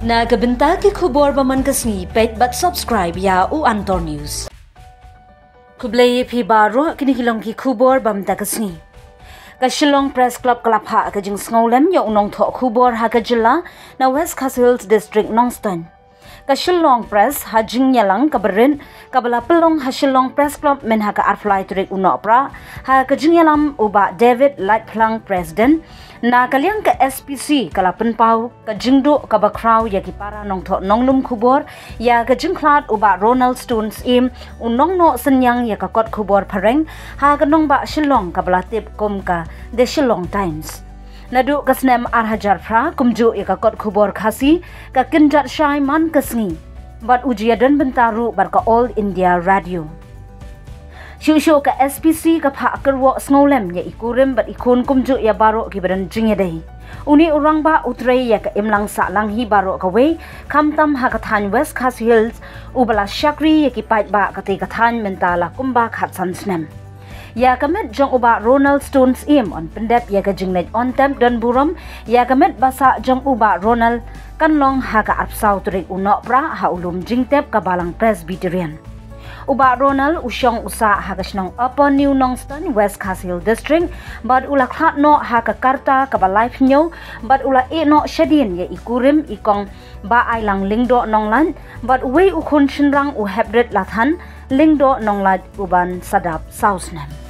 Na kabenta ki khubor baman kasngi pet but subscribe ya u Antor News. Kublai phi baro kini hilong ki khubor bamta kasngi. Ka Shillong Press Club kalapha ka jing sngaulem yo unong tho khubor ha ka jilla na West Khas Hills District Nongston. Ka Shillong Press ha jing yalang ka berin ka bala pelong ha Shillong Press Club men ha ka arfly turik unopra ha ka jing yalam uba David Lightplang President na kaliang ka SPC kala penpau ka jingdo ka bakraw ya ki para nong tho nonglum khubor ya ka jing khlad uba Ronald Stones im unong no senyang ya ka kot khubor phareng ha ka nong ba Shillong ka bala tip kom ka The Shillong Times. Nadu ka snem arhajar fra kumju ya ka kot khubor khasi ka kinjat shai man kasngi bat ujiadan bentaru bar ka All India Radio. Shusho ka SPC ka pha kerwo sngaulem ya ikurim bat ikun kumju ya baro ki badan jingedai. Uni orang ba utrei ya ka imlang sa lang hi baro ka we kamtam ha ka than West Khas Hills ubala shakri ya ki pait ba ka te ka than mentala kumba khat san snem. Ya kamet jong uba Ronald Stones im on pendep ya ka jingnet on temp dan buram ya kamet basa jong uba Ronald kanlong ha ka apsau turik unok pra ha ulum jingtep ka balang Presbyterian. Uba Ronald usyong usa ha ka snong Upper New Nongston West Khas Hill District bad ula khat no ha ka karta ka ba life nyo bad ula e no shadin ya ikurim ikong ba ai lang lingdo nonglan bad we u khun shinrang u hebret lathan lingdo nonglat uban sadap sausnem.